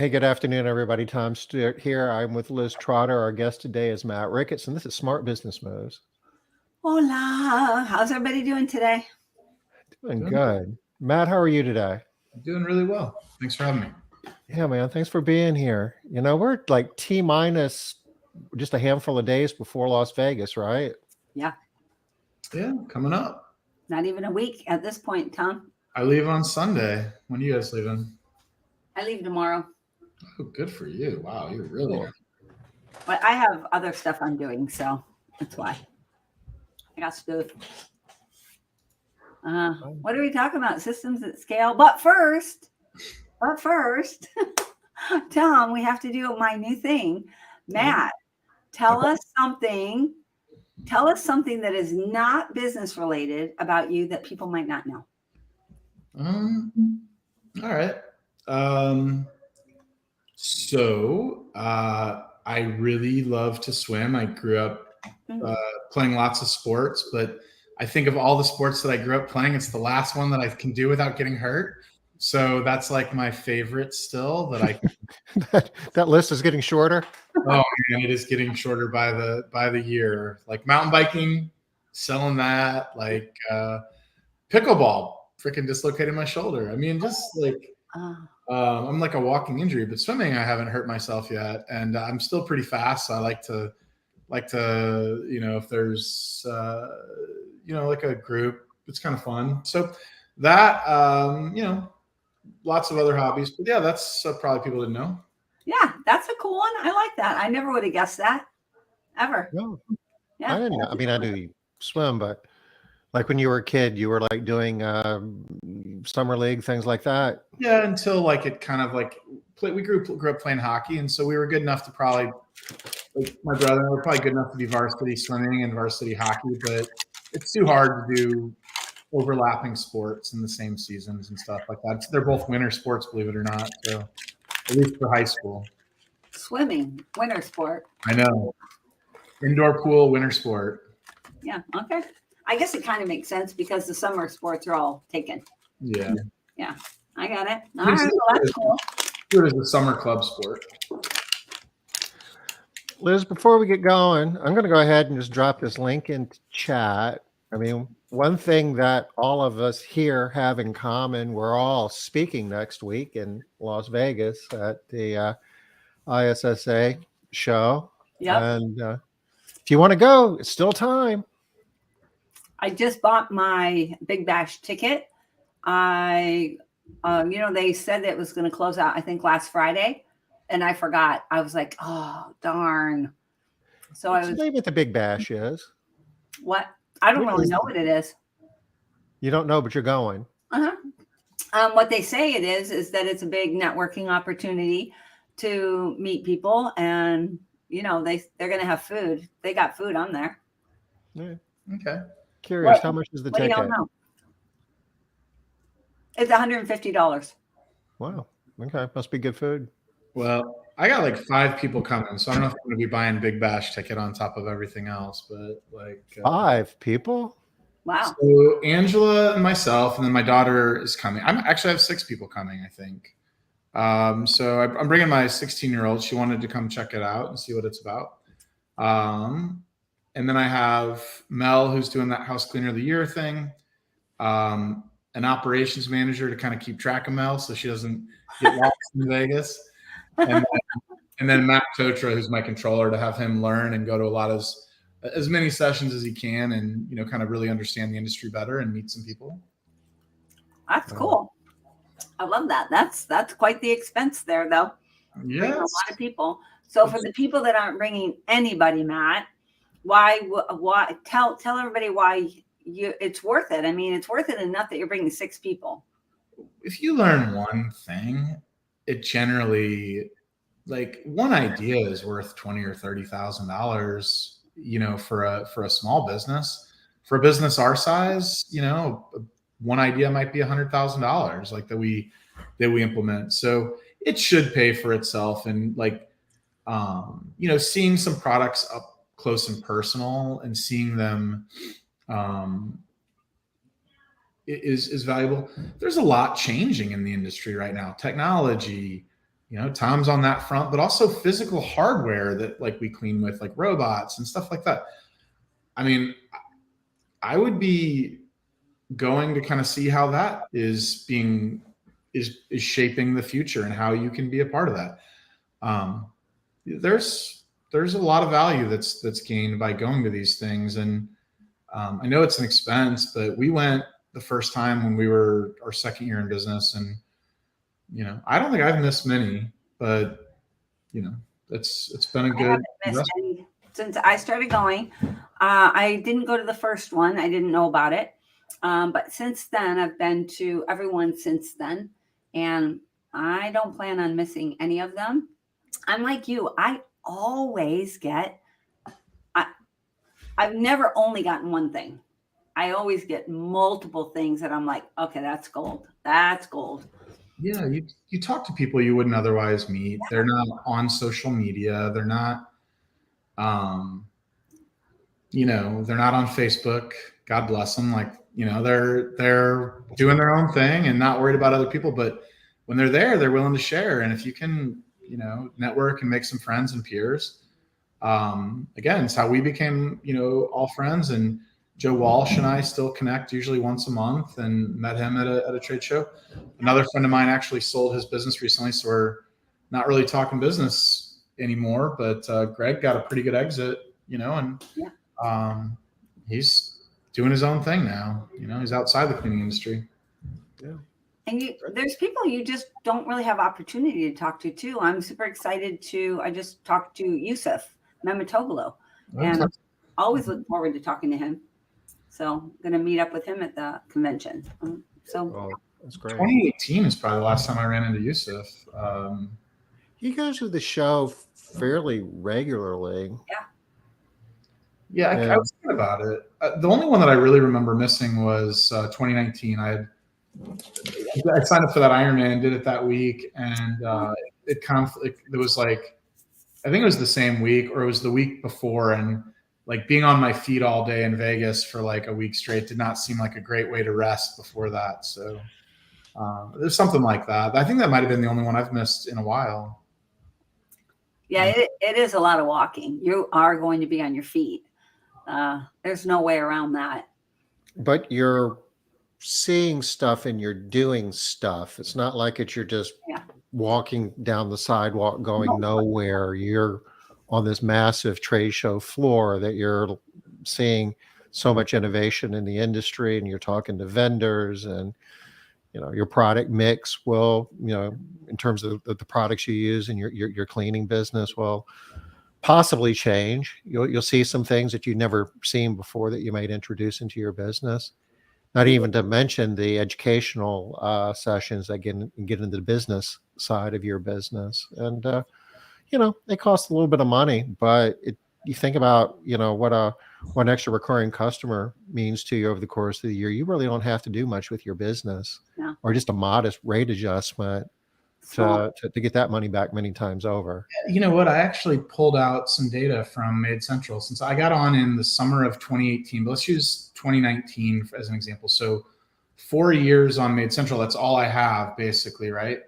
Hey, good afternoon, everybody. Tom Stewart here. I'm with Liz Trotter. Our guest today is Matt Ricketts, and this is Smart Business Moves. Hola. How's everybody doing today? Doing good. Matt, how are you today? Doing really well. Thanks for having me. Yeah, man. Thanks for being here. We're like T minus just a handful of days before Las Vegas, right? Yeah. Yeah, coming up. Not even a week at this point, Tom. I leave on Sunday. When are you guys leaving? I leave tomorrow. Oh, good for you. Wow, you're really Cool. But I have other stuff I'm doing, so that's why. I got stuff. What are we talking about? Systems at scale. But first, Tom, we have to do my new thing. Matt, tell us something that is not business related about you that people might not know. All right. So I really love to swim. I grew up playing lots of sports, but I think of all the sports that I grew up playing, it's the last one that I can do without getting hurt. So that's like my favorite still that I that list is getting shorter. Oh man, it is getting shorter by the year. Like mountain biking, selling that, like pickleball, freaking dislocated my shoulder. I mean, just like I'm like a walking injury, but swimming, I haven't hurt myself yet. And I'm still pretty fast. So I like to, if there's, like a group, it's kind of fun. So that, lots of other hobbies, but yeah, that's probably people didn't know. Yeah, that's a cool one. I like that. I never would have guessed that ever. No, Yeah. I didn't know. I mean, I knew you swim, but like when you were a kid, you were like doing summer league, things like that. Yeah, until like it kind of like we grew up playing hockey, and so we were good enough to probably, like my brother and I were probably good enough to be varsity swimming and varsity hockey, but it's too hard to do overlapping sports in the same seasons and stuff like that. They're both winter sports, believe it or not. So at least for high school. Swimming, winter sport. I know. Indoor pool, winter sport. Yeah. Okay. I guess it kind of makes sense because the summer sports are all taken. Yeah. Yeah. I got it. All right. Well, that's cool. It is a summer club sport. Liz, before we get going, I'm going to go ahead and just drop this link into chat. I mean, one thing that all of us here have in common, we're all speaking next week in Las Vegas at the ISSA show. Yep. And if you want to go, it's still time. I just bought my Big Bash ticket. They said it was going to close out, I think, last Friday. And I forgot. I was like, oh, darn. So What's the name of the Big Bash is? What? I don't really know what it is. You don't know, but you're going. What they say it is that it's a big networking opportunity to meet people, and they're going to have food. They got food on there. Yeah. Okay. Curious, how much is the ticket? I don't know. It's $150. Wow. Okay, must be good food. Well, I got like 5 people coming, so I don't know if I'm going to be buying Big Bash ticket on top of everything else, but like 5 people. Wow. So Angela and myself, and then my daughter is coming. I have 6 people coming, I think. So I'm bringing my 16-year-old. She wanted to come check it out and see what it's about. And then I have Mel, who's doing that house cleaner of the year thing. An operations manager to kind of keep track of Mel so she doesn't get lost in Vegas. And then Matt Totra, who's my controller, to have him learn and go to a lot of as many sessions as he can, and kind of really understand the industry better and meet some people. That's cool. I love that. That's quite the expense there, though. Yeah, a lot of people. So for the people that aren't bringing anybody, Matt, why tell everybody why it's worth it. I mean, it's worth it enough that you're bringing 6 people. If you learn one thing, it generally, like, one idea is worth $20,000 or $30,000, for a small business. For a business our size, one idea might be $100,000, like that we implement. So it should pay for itself. And like, seeing some products up close and personal and seeing them is valuable. There's a lot changing in the industry right now. Technology, Tom's on that front, but also physical hardware that like we clean with, like robots and stuff like that. I mean, I would be going to kind of see how that is shaping the future and how you can be a part of that. There's a lot of value that's gained by going to these things. And I know it's an expense, but we went the first time when we were our second year in business, and I don't think I've missed many, but it's been a I good haven't missed any since I started going. I didn't go to the first one. I didn't know about it. But since then, I've been to everyone since then, and I don't plan on missing any of them. I'm like you. I always get, I've never only gotten one thing. I always get multiple things that I'm like, okay, that's gold. That's gold. Yeah, you talk to people you wouldn't otherwise meet. Yeah. They're not on social media. They're not, they're not on Facebook. God bless them. Like, they're doing their own thing and not worried about other people. But when they're there, they're willing to share. And if you can, network and make some friends and peers, again, it's how we became, all friends. And Joe Walsh and I still connect usually once a month, and met him at a trade show. Another friend of mine actually sold his business recently, so we're not really talking business anymore. But Greg got a pretty good exit, and he's doing his own thing now. He's outside the cleaning industry. Yeah. And there's people you just don't really have opportunity to talk to too. I'm super excited I just talked to Yusuf Memetoglu, and always look forward to talking to him. So I'm going to meet up with him at the convention. That's great. 2018 is probably the last time I ran into Yusuf. He goes to the show fairly regularly. Yeah, I was thinking about it. The only one that I really remember missing was 2019. I signed up for that Ironman, did it that week, and it was like, I think it was the same week, or it was the week before, and like being on my feet all day in Vegas for like a week straight did not seem like a great way to rest before that. So there's something like that. I think that might have been the only one I've missed in a while. Yeah, it is a lot of walking. You are going to be on your feet. There's no way around that. But you're seeing stuff and you're doing stuff. It's not like you're just walking down the sidewalk going nowhere. You're on this massive trade show floor that you're seeing so much innovation in the industry, and you're talking to vendors, and your product mix will, in terms of the products you use in your cleaning business, will possibly change. You'll see some things that you've never seen before that you might introduce into your business. Not even to mention the educational sessions that get into the business side of your business. And it costs a little bit of money, but you think about, what an extra recurring customer means to you over the course of the year. You really don't have to do much with your business, or just a modest rate adjustment to get that money back many times over. You know what? I actually pulled out some data from MaidCentral since I got on in the summer of 2018, but let's use 2019 as an example. So 4 years on MaidCentral, that's all I have basically, right?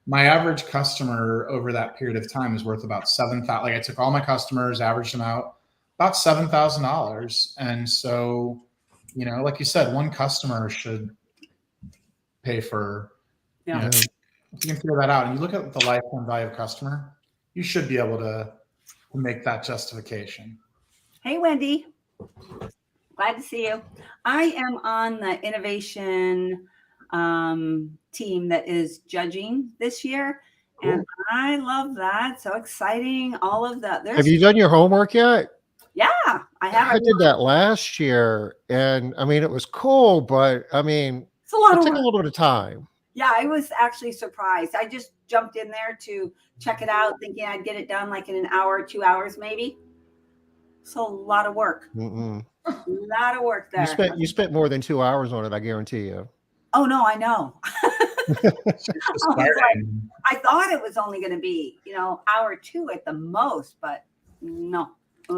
My average customer over that period of time is worth about $7,000. Like I took all my customers, averaged them out, about $7,000. And so, like you said, one customer should pay for, if you can figure that out and you look at the lifetime value of customer, you should be able to make that justification. Hey, Wendy. Glad to see you. I am on the innovation team that is judging this year. Cool. And I love that. So exciting. All of that. Have you done your homework yet? Yeah, I have. I did that last year, and it was cool, but it's a lot it took a little bit of time. Yeah, I was actually surprised. I just jumped in there to check it out, thinking I'd get it done like in an hour, 2 hours, maybe. So a lot of work. Mm-mm. A lot of work there. You spent more than 2 hours on it, I guarantee you. Oh no, I know. I thought it was only going to be, hour or two at the most, but no.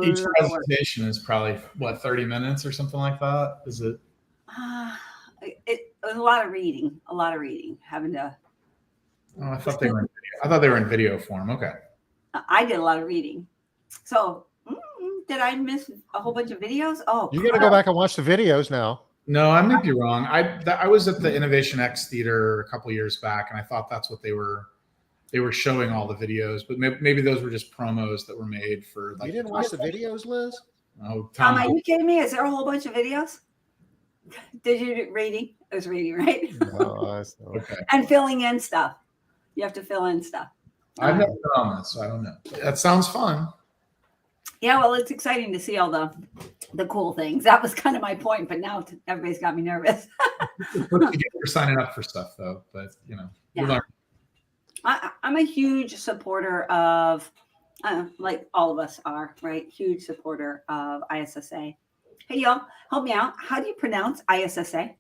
Each presentation is probably 30 minutes or something like that. Is it? It was a lot of reading. Having to. Oh, I thought they were in I thought they were in video form. Okay. I did a lot of reading. So did I miss a whole bunch of videos? Oh, You got to go back and watch the videos now. No, I may be wrong. I was at the Innovation X Theater a couple years back, and I thought that's what they were showing all the videos, but maybe those were just promos that were made for. Like, you didn't watch the videos, Liz? Oh, Tom, are you kidding me? Is there a whole bunch of videos? Did you do reading? It was reading, right? No, okay. And filling in stuff. You have to fill in stuff. I've never done on this, so I don't know. That sounds fun. Yeah, well, it's exciting to see all the cool things. That was kind of my point, but now everybody's got me nervous. You're signing up for stuff, though, but you learn. I'm a huge supporter of, like all of us are, right? Huge supporter of ISSA. Hey, y'all, help me out. How do you pronounce ISSA?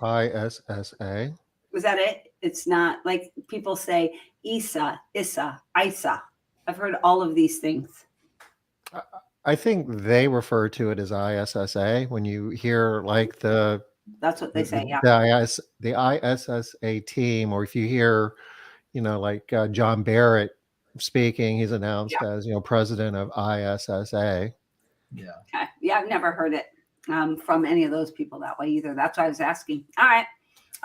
ISSA. Was that it? It's not like people say ISA, ISA, ISA. I've heard all of these things. I think they refer to it as ISSA when you hear like that's what they say. Yeah. The ISSA team, or if you hear, like John Barrett speaking, he's announced as, president of ISSA. Yeah. Okay. Yeah. I've never heard it from any of those people that way either. That's why I was asking. All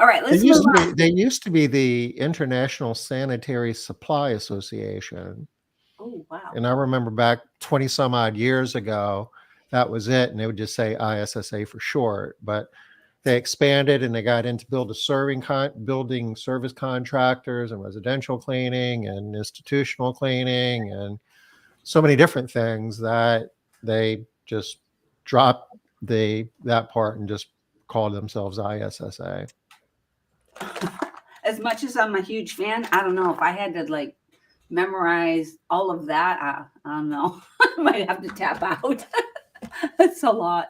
right. Let's move on. They used to be the International Sanitary Supply Association. Oh, wow. And I remember back 20 some odd years ago, that was it. And they would just say ISSA for short, but they expanded and they got into building service contractors and residential cleaning and institutional cleaning and so many different things that they just dropped that part and just called themselves ISSA. As much as I'm a huge fan, I don't know if I had to memorize all of that. I don't know. I might have to tap out. That's a lot.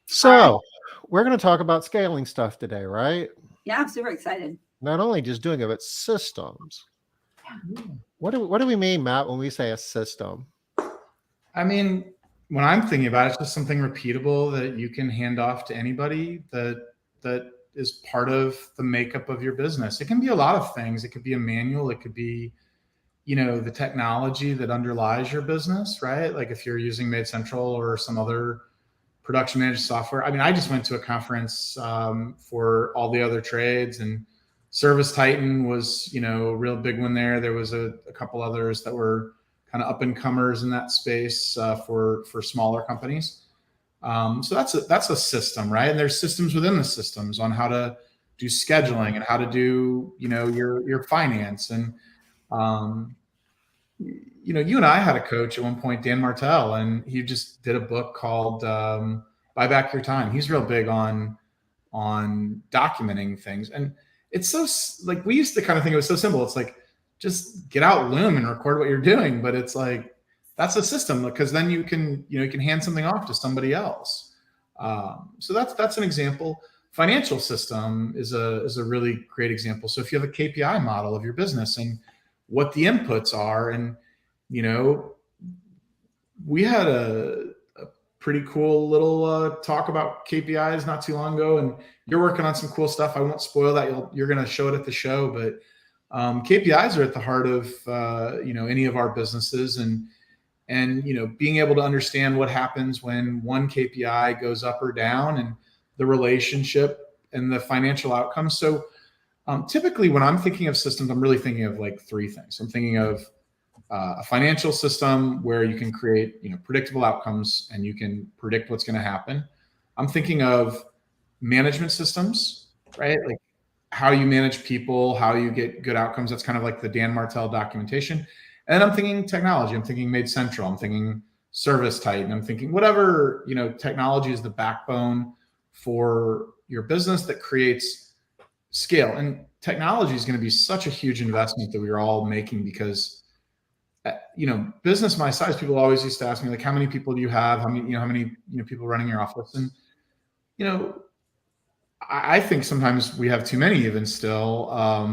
So we're going to talk about scaling stuff today, right? Yeah, I'm super excited. Not only just doing it, but systems. Yeah. What do we mean, Matt, when we say a system? I mean, when I'm thinking about it, it's just something repeatable that you can hand off to anybody that is part of the makeup of your business. It can be a lot of things. It could be a manual. It could be, the technology that underlies your business, right? Like if you're using MaidCentral or some other production managed software. I mean, I just went to a conference for all the other trades, and Service Titan was, a real big one there. There was a couple others that were kind of up and comers in that space for smaller companies. So that's a system, right? And there's systems within the systems on how to do scheduling and how to do, your finance. And, you and I had a coach at one point, Dan Martell, and he just did a book called Buy Back Your Time. He's real big on documenting things. And it's so we used to kind of think it was so simple. It's like, just get out Loom and record what you're doing. But it's like, that's a system, because then you can hand something off to somebody else. So that's an example. Financial system is a really great example. So if you have a KPI model of your business and what the inputs are, and we had a pretty cool little talk about KPIs not too long ago, and you're working on some cool stuff. I won't spoil that. You're going to show it at the show, but KPIs are at the heart of any of our businesses, and being able to understand what happens when one KPI goes up or down, and the relationship and the financial outcomes. So typically when I'm thinking of systems, I'm really thinking of three things. I'm thinking of a financial system where you can create predictable outcomes and you can predict what's going to happen. I'm thinking of management systems, right? Like how you manage people, how you get good outcomes. That's kind of like the Dan Martell documentation. And I'm thinking technology. I'm thinking MaidCentral. I'm thinking Service Titan. I'm thinking whatever, technology is the backbone for your business that creates scale. And technology is going to be such a huge investment that we are all making, because business my size, people always used to ask me, how many people do you have? How many people running your office? And, I think sometimes we have too many even still.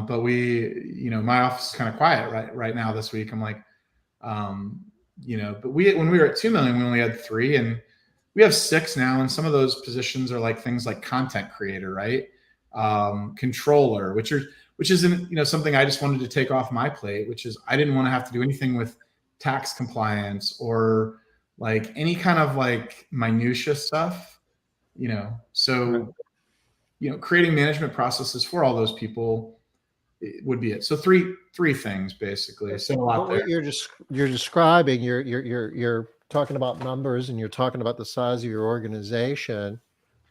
But my office is kind of quiet right now this week. I'm like, but when we were at 2 million, we only had 3, and we have 6 now. And some of those positions are things like content creator, right? Controller, which which isn't, something I just wanted to take off my plate, which is I didn't want to have to do anything with tax compliance or like any kind of like minutia stuff, so, creating management processes for all those people would be it. So three things basically. So a lot there. What you're describing, you're talking about numbers and you're talking about the size of your organization.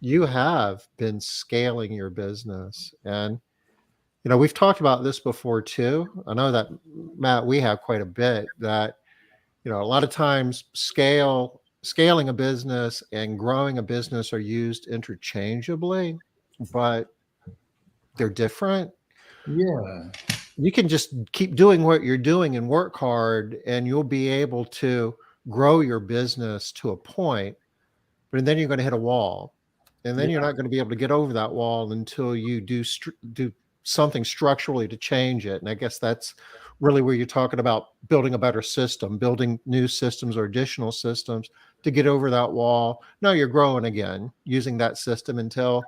You have been scaling your business, and we've talked about this before too. I know that, Matt, we have quite a bit that a lot of times scaling a business and growing a business are used interchangeably, but they're different. Yeah. You can just keep doing what you're doing and work hard, and you'll be able to grow your business to a point, but then you're going to hit a wall, and then you're not going to be able to get over that wall until you do something structurally to change it. And I guess that's really where you're talking about building a better system, building new systems or additional systems to get over that wall. Now you're growing again using that system until,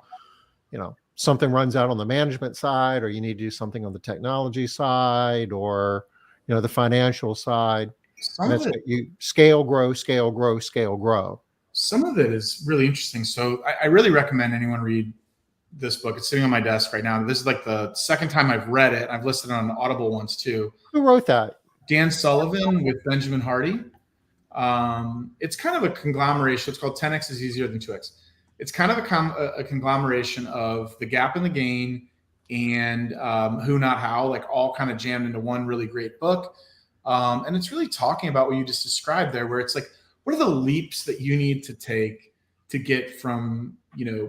something runs out on the management side, or you need to do something on the technology side, or, the financial side. And that's it. You scale, grow, scale, grow, scale, grow. Some of it is really interesting. So I really recommend anyone read this book. It's sitting on my desk right now. This is like the second time I've read it. I've listed it on Audible once too. Who wrote that? Dan Sullivan with Benjamin Hardy. It's kind of a conglomeration. It's called 10X is easier than 2X. It's kind of a conglomeration of The Gap and the Gain and Who Not How, like all kind of jammed into one really great book. And it's really talking about what you just described there, where it's like, what are the leaps that you need to take to get from,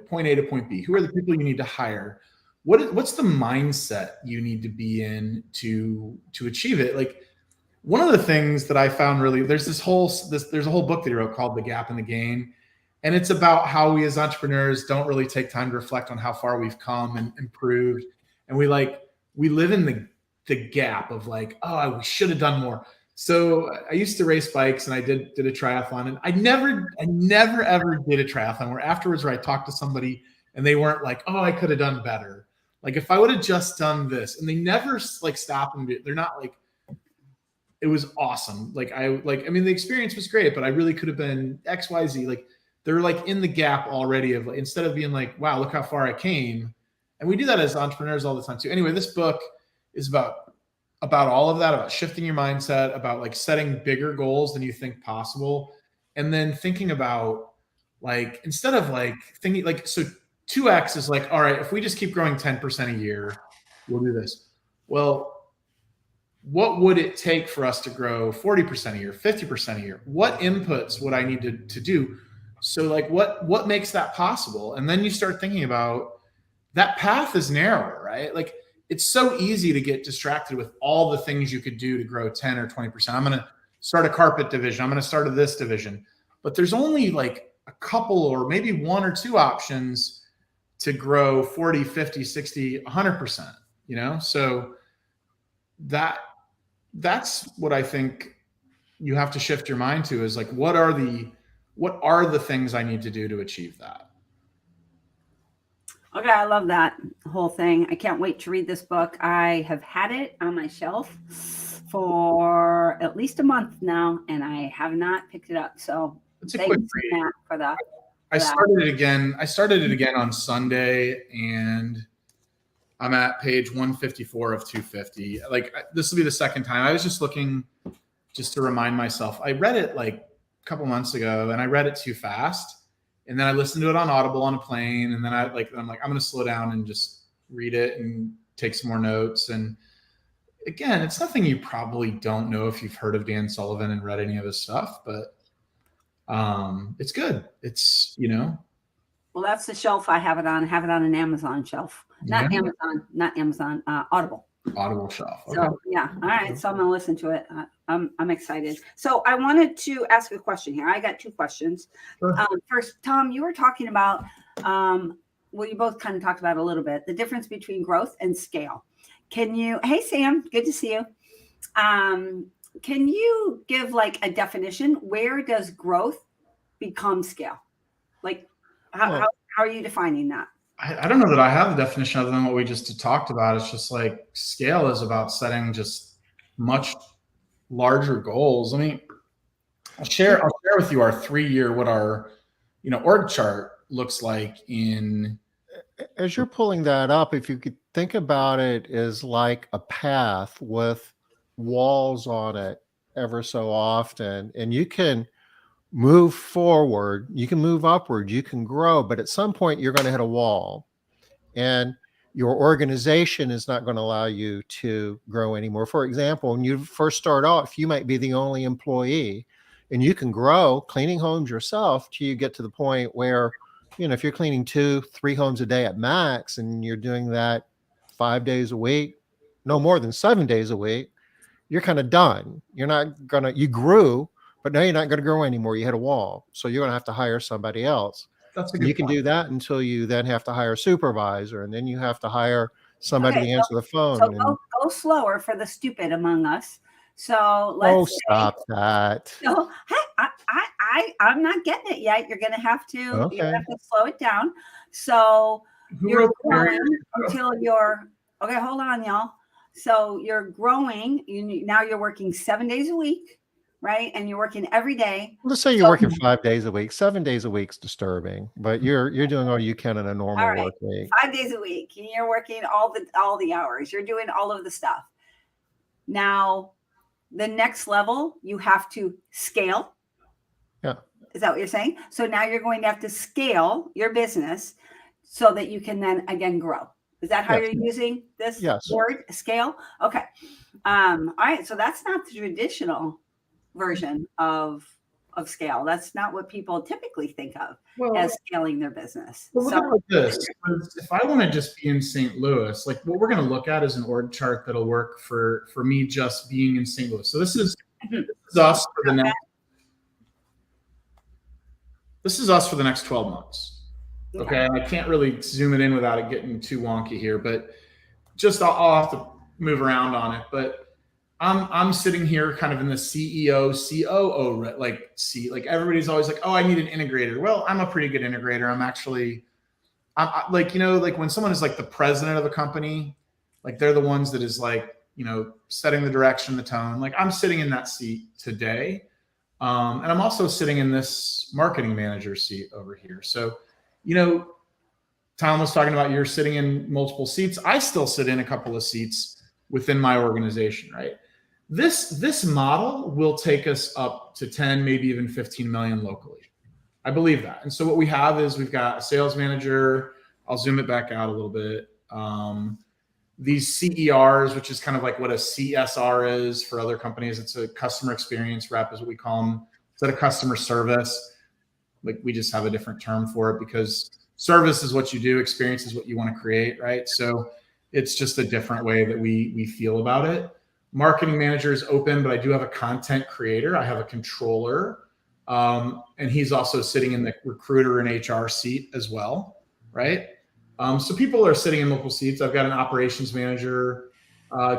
point A to point B? Who are the people you need to hire? What's the mindset you need to be in to achieve it? Like, one of the things that I found really, there's a whole book that he wrote called The Gap and the Gain. And it's about how we as entrepreneurs don't really take time to reflect on how far we've come and improved. And we live in the gap of like, oh, we should have done more. So I used to race bikes and I did a triathlon, and I never ever did a triathlon where afterwards I talked to somebody and they weren't like, oh, I could have done better. Like if I would have just done this, and they never like stop and they're not like, it was awesome. I mean, the experience was great, but I really could have been X, Y, Z. Like they're like in the gap already of instead of being like, wow, look how far I came. And we do that as entrepreneurs all the time too. Anyway, this book is about all of that, about shifting your mindset, about like setting bigger goals than you think possible. And then thinking about like, instead of like thinking like, so 2X is like, all right, if we just keep growing 10% a year, we'll do this. Well, what would it take for us to grow 40% a year, 50% a year? What inputs would I need to do? So like what makes that possible? And then you start thinking about that path is narrower, right? Like it's so easy to get distracted with all the things you could do to grow 10 or 20%. I'm going to start a carpet division. I'm going to start this division, but there's only like a couple or maybe one or two options to grow 40, 50, 60, 100%, So that's what I think you have to shift your mind to is like, what are the things I need to do to achieve that? Okay, I love that whole thing. I can't wait to read this book. I have had it on my shelf for at least a month now, and I have not picked it up. So it's a quick read. Matt, for that. I started it again on Sunday, and I'm at page 154 of 250. Like this will be the second time. I was just looking just to remind myself. I read it like a couple months ago, and I read it too fast. And then I listened to it on Audible on a plane. And then I'm like, I'm going to slow down and just read it and take some more notes. And again, it's nothing you probably don't know if you've heard of Dan Sullivan and read any of his stuff, but it's good. It's, Well, that's the shelf I have it on. I have it on an Amazon shelf. Not Amazon, Audible. Audible shelf. Okay. So yeah. All right. So I'm going to listen to it. I'm excited. So I wanted to ask a question here. I got two questions. Sure. First, Tom, you were talking about, well, you both kind of talked about a little bit, the difference between growth and scale. Hey, Sam, good to see you. Can you give like a definition? Where does growth become scale? Like how are you defining that? I don't know that I have the definition other than what we just talked about. It's just like scale is about setting just much larger goals. I mean, I'll share with you our 3-year, what our, org chart looks like in. As you're pulling that up, if you could think about it as like a path with walls on it ever so often, and you can move forward, you can move upward, you can grow, but at some point you're going to hit a wall, and your organization is not going to allow you to grow anymore. For example, when you first start off, you might be the only employee, and you can grow cleaning homes yourself till you get to the point where, if you're cleaning 2-3 homes a day at max, and you're doing that 5 days a week, no more than 7 days a week, you're kind of done. You grew, but now you're not going to grow anymore. You hit a wall. So you're going to have to hire somebody else. That's a good You can point. do that until you then have to hire a supervisor, and then you have to hire somebody to answer the phone. So go slower for the stupid among us. So let's stop that. So hey, I'm not getting it yet. You're gonna have to slow it down. So you're growing until you're okay. Hold on, y'all. So you're growing. Now you're working 7 days a week, right? And you're working every day. Let's say you're working 5 days a week. 7 days a week's disturbing, but you're doing all you can in a normal work week. 5 days a week, and you're working all the hours. You're doing all of the stuff. Now, the next level, you have to scale. Yeah. Is that what you're saying? So now you're going to have to scale your business so that you can then again grow. Is that how you're using this word, scale? Okay. All right. So that's not the traditional version of scale. That's not what people typically think of as scaling their business. Well, look at this. If I want to just be in St. Louis, like what we're going to look at is an org chart that'll work for me just being in St. Louis. So this is us for the next. This is us for the next 12 months. Okay, I can't really zoom it in without it getting too wonky here, but just I'll have to move around on it. But I'm sitting here kind of in the CEO, COO, like everybody's always like, oh, I need an integrator. Well, I'm a pretty good integrator. I'm like when someone is like the president of a company, like they're the ones that is like, setting the direction, the tone. Like I'm sitting in that seat today. And I'm also sitting in this marketing manager seat over here. So, Tom was talking about you're sitting in multiple seats. I still sit in a couple of seats within my organization, right? This model will take us up to 10, maybe even 15 million locally. I believe that. And so what we have is we've got a sales manager. I'll zoom it back out a little bit. These CERs, which is kind of like what a CSR is for other companies. It's a customer experience rep is what we call them. Instead of customer service, like we just have a different term for it because service is what you do, experience is what you want to create, right? So it's just a different way that we feel about it. Marketing manager is open, but I do have a content creator. I have a controller, and he's also sitting in the recruiter and HR seat as well, right? So people are sitting in multiple seats. I've got an operations manager,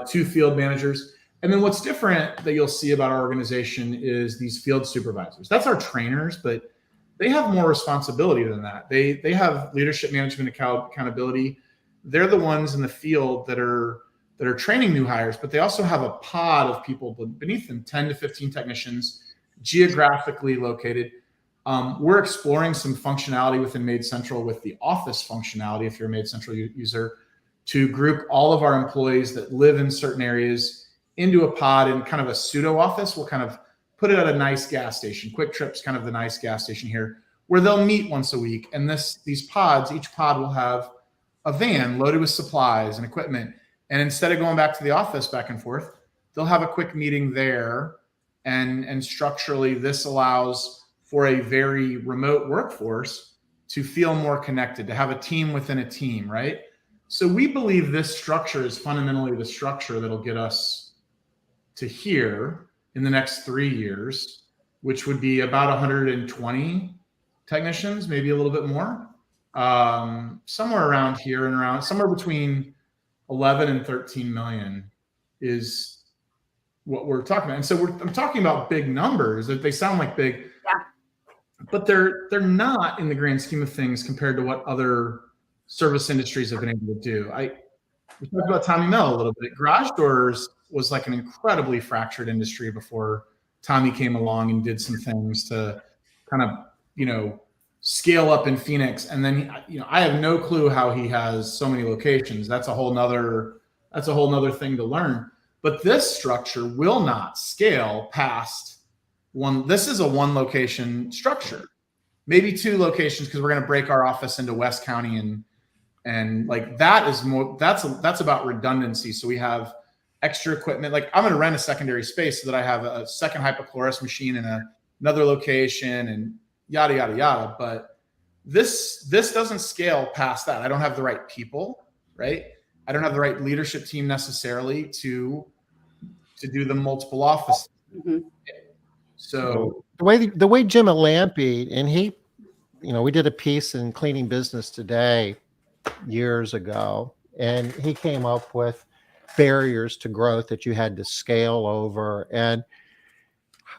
2 field managers. And then what's different that you'll see about our organization is these field supervisors. That's our trainers, but they have more responsibility than that. They have leadership management accountability. They're the ones in the field that are training new hires, but they also have a pod of people beneath them, 10 to 15 technicians, geographically located. We're exploring some functionality within MaidCentral with the office functionality, if you're a MaidCentral user, to group all of our employees that live in certain areas into a pod in kind of a pseudo office. We'll kind of put it at a nice gas station. Quick Trip's kind of the nice gas station here, where they'll meet once a week. And these pods, each pod will have a van loaded with supplies and equipment. And instead of going back to the office back and forth, they'll have a quick meeting there. And structurally, this allows for a very remote workforce to feel more connected, to have a team within a team, right? So we believe this structure is fundamentally the structure that'll get us to here in the next 3 years, which would be about 120 technicians, maybe a little bit more, somewhere around here and around somewhere between 11 and 13 million is what we're talking about. And so I'm talking about big numbers that they sound like big, but they're not in the grand scheme of things compared to what other service industries have been able to do. We talked about Tommy Mel a little bit. Garage doors was like an incredibly fractured industry before Tommy came along and did some things to kind of, scale up in Phoenix. And then, I have no clue how he has so many locations. That's a whole nother thing to learn. But this structure will not scale past one. This is a one location structure, maybe two locations, because we're going to break our office into West County and like that is more, that's about redundancy. So we have extra equipment. Like I'm going to rent a secondary space so that I have a second hypochlorous machine in another location and yada, yada, yada. But this doesn't scale past that. I don't have the right people, right? I don't have the right leadership team necessarily to do the multiple offices. Mm-hmm. So the way Jim Lampy, and he, we did a piece in Cleaning Business Today years ago, and he came up with barriers to growth that you had to scale over, and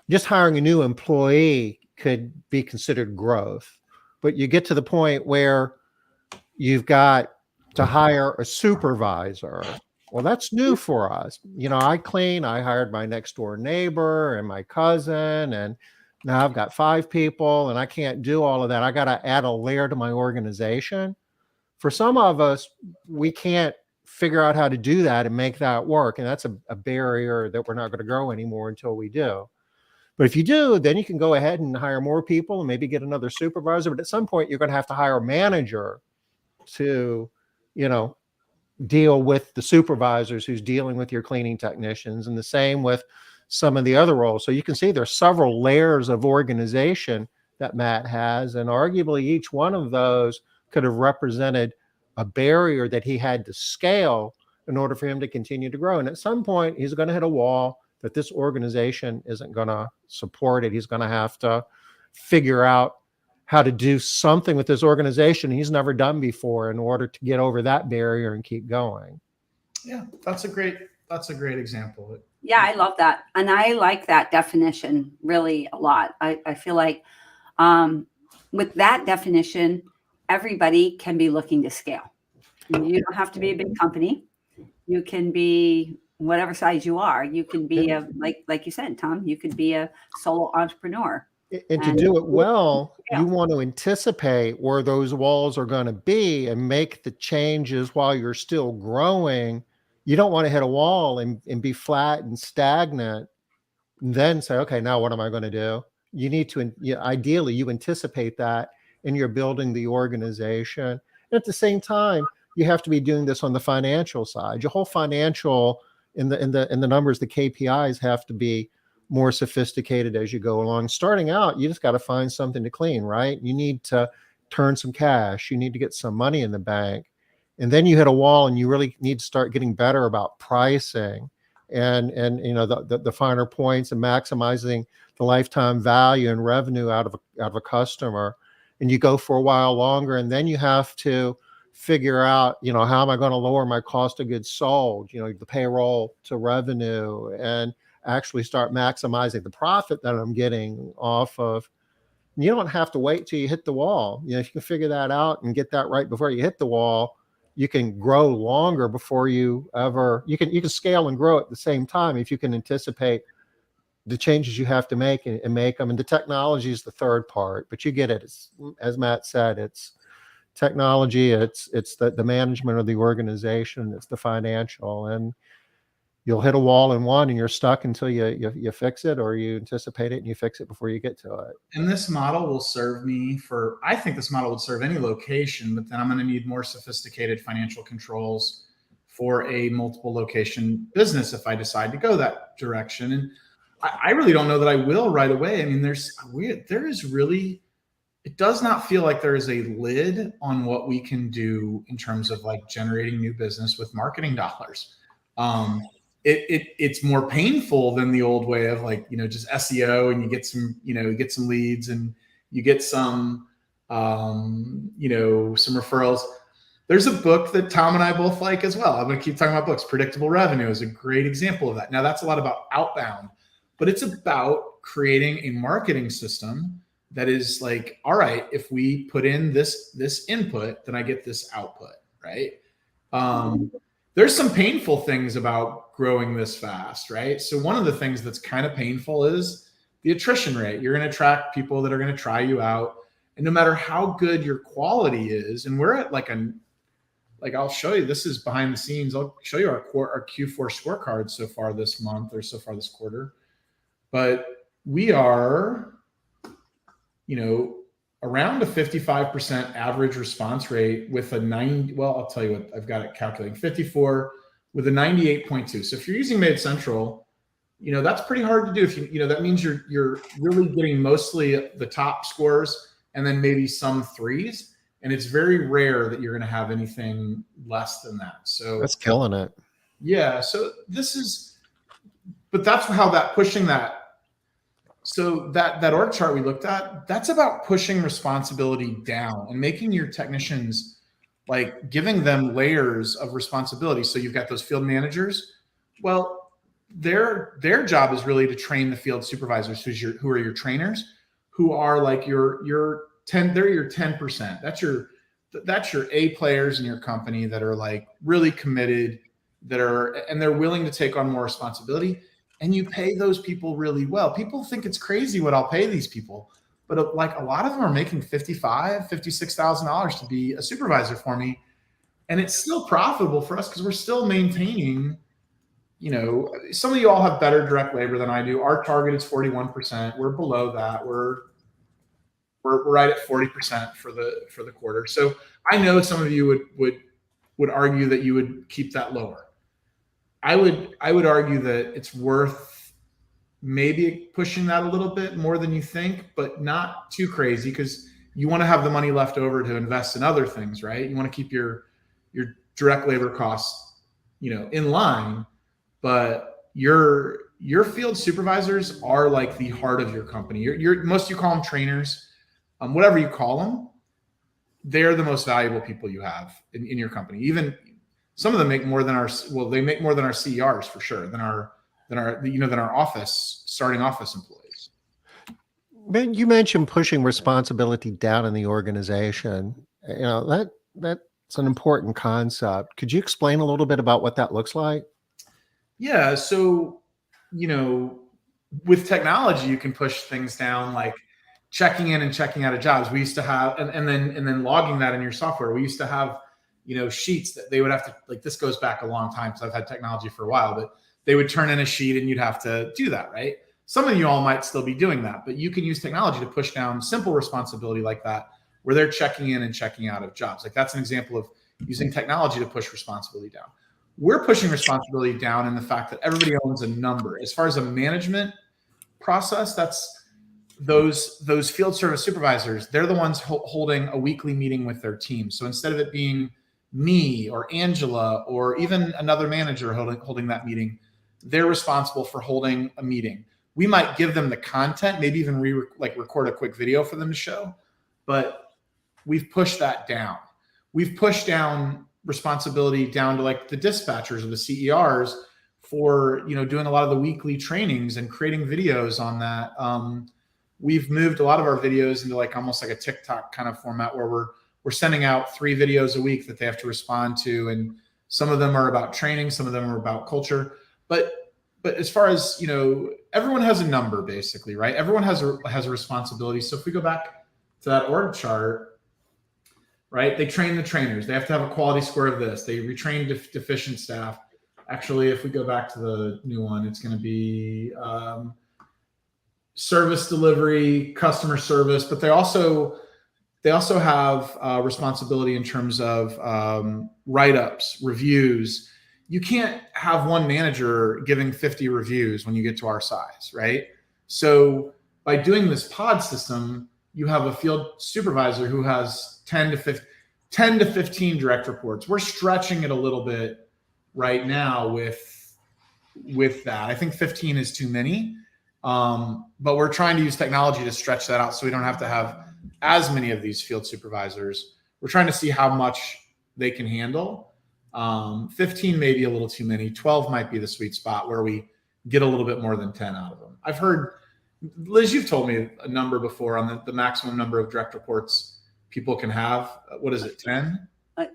just hiring a new employee could be considered growth. But you get to the point where you've got to hire a supervisor. Well, that's new for us. I hired my next door neighbor and my cousin, and now I've got 5 people, and I can't do all of that. I got to add a layer to my organization. For some of us, we can't figure out how to do that and make that work. And that's a barrier that we're not going to grow anymore until we do. But if you do, then you can go ahead and hire more people and maybe get another supervisor. But at some point, you're going to have to hire a manager to, deal with the supervisors who's dealing with your cleaning technicians, and the same with some of the other roles. So you can see there's several layers of organization that Matt has, and arguably each one of those could have represented a barrier that he had to scale in order for him to continue to grow. And at some point, he's going to hit a wall that this organization isn't going to support it. He's going to have to figure out how to do something with this organization he's never done before in order to get over that barrier and keep going. Yeah, that's a great example. Yeah, I love that. And I like that definition really a lot. I feel like with that definition, everybody can be looking to scale. You don't have to be a big company. You can be whatever size you are. You can be like you said, Tom, you could be a solo entrepreneur. And to do it well, you want to anticipate where those walls are going to be and make the changes while you're still growing. You don't want to hit a wall and be flat and stagnant and then say, okay, now what am I going to do? You need to, ideally, you anticipate that and you're building the organization. And at the same time, you have to be doing this on the financial side. Your whole financial in the numbers, the KPIs have to be more sophisticated as you go along. Starting out, you just got to find something to clean, right? You need to turn some cash. You need to get some money in the bank. And then you hit a wall and you really need to start getting better about pricing and the finer points and maximizing the lifetime value and revenue out of a customer. And you go for a while longer, and then you have to figure out, how am I going to lower my cost of goods sold, the payroll to revenue, and actually start maximizing the profit that I'm getting off of. You don't have to wait till you hit the wall. If you can figure that out and get that right before you hit the wall, you can grow longer before you can scale and grow at the same time if you can anticipate the changes you have to make and make them. And the technology is the third part, but you get it. As Matt said, it's technology, it's the management of the organization, it's the financial, and you'll hit a wall in one and you're stuck until you fix it, or you anticipate it and you fix it before you get to it. And this model will serve me I think this model would serve any location, but then I'm going to need more sophisticated financial controls for a multiple location business if I decide to go that direction. And I really don't know that I will right away. I mean, it does not feel like there is a lid on what we can do in terms of like generating new business with marketing dollars. It's more painful than the old way of just SEO, and you get some leads and you get some referrals. There's a book that Tom and I both like as well. I'm going to keep talking about books. Predictable Revenue is a great example of that. Now that's a lot about outbound, but it's about creating a marketing system that is like, all right, if we put in this input, then I get this output, right? There's some painful things about growing this fast, right? So one of the things that's kind of painful is the attrition rate. You're going to attract people that are going to try you out. And no matter how good your quality is, and we're at like I'll show you, this is behind the scenes. I'll show you our Q4 scorecard so far this month or so far this quarter. But we are, around a 55% average response rate with a 90. Well, I'll tell you what, I've got it calculating 54 with a 98.2. So if you're using MaidCentral, that's pretty hard to do. If that means you're really getting mostly the top scores and then maybe some threes. And it's very rare that you're going to have anything less than that. So That's killing it. Yeah. So but that's how pushing that. So that org chart we looked at, that's about pushing responsibility down and making your technicians, like giving them layers of responsibility. So you've got those field managers. Well, their job is really to train the field supervisors, who are your trainers, who are like your 10, they're your 10%. That's your A players in your company that are like really committed, and they're willing to take on more responsibility. And you pay those people really well. People think it's crazy what I'll pay these people, but like a lot of them are making $55,000, $56,000 to be a supervisor for me. And it's still profitable for us because we're still maintaining, some of you all have better direct labor than I do. Our target is 41%. We're below that. We're right at 40% for the quarter. So I know some of you would argue that you would keep that lower. I would argue that it's worth maybe pushing that a little bit more than you think, but not too crazy, because you want to have the money left over to invest in other things, right? You want to keep your direct labor costs, in line, but your field supervisors are like the heart of your company. Most of you call them trainers, whatever you call them, they're the most valuable people you have in your company. Even some of them make more than they make more than our CERs for sure, than our starting office employees. Ben, you mentioned pushing responsibility down in the organization. That's an important concept. Could you explain a little bit about what that looks like? Yeah. So, with technology, you can push things down, like checking in and checking out of jobs. We used to have, and then logging that in your software. We used to have, sheets that they would have to, like, this goes back a long time, so I've had technology for a while, but they would turn in a sheet and you'd have to do that, right? Some of you all might still be doing that, but you can use technology to push down simple responsibility like that, where they're checking in and checking out of jobs. Like, that's an example of using technology to push responsibility down. We're pushing responsibility down in the fact that everybody owns a number. As far as a management process, that's those field service supervisors. They're the ones holding a weekly meeting with their team. So instead of it being me or Angela or even another manager holding that meeting, they're responsible for holding a meeting. We might give them the content, maybe even record a quick video for them to show, but we've pushed that down. We've pushed down responsibility down to like the dispatchers or the CERs for, doing a lot of the weekly trainings and creating videos on that. We've moved a lot of our videos into like almost like a TikTok kind of format, where we're sending out 3 videos a week that they have to respond to. And some of them are about training, some of them are about culture. But as far as, everyone has a number basically, right? Everyone has a responsibility. So if we go back to that org chart, right? They train the trainers. They have to have a quality score of this. They retrain deficient staff. Actually, if we go back to the new one, it's going to be service delivery, customer service, but they also have responsibility in terms of write-ups, reviews. You can't have one manager giving 50 reviews when you get to our size, right? So by doing this pod system, you have a field supervisor who has 10 to 15 direct reports. We're stretching it a little bit right now with that. I think 15 is too many, but we're trying to use technology to stretch that out so we don't have to have as many of these field supervisors. We're trying to see how much they can handle. 15 may be a little too many. 12 might be the sweet spot where we get a little bit more than 10 out of them. I've heard, Liz, you've told me a number before on the maximum number of direct reports people can have. What is it, 10?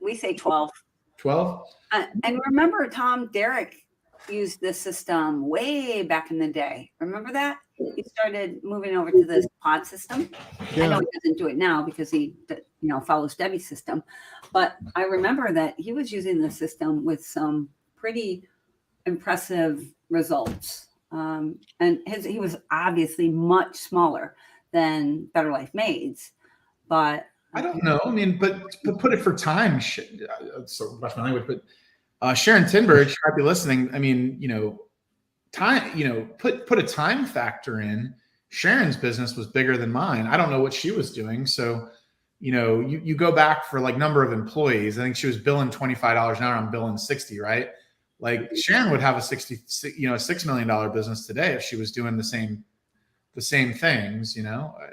We say 12. 12? And remember, Tom, Derek used this system way back in the day. Remember that? He started moving over to this pod system. Yeah. I know he doesn't do it now because he, follows Debbie's system. But I remember that he was using the system with some pretty impressive results. And he was obviously much smaller than Better Life Maids. But I don't know. I mean, but put it for time. So watch my language, but Sharon Tinberg, she might be listening. I mean, time, put a time factor in. Sharon's business was bigger than mine. I don't know what she was doing. So, you go back for like number of employees. I think she was billing $25 an hour. I'm billing 60, right? Like Sharon would have a $6 million business today if she was doing the same things,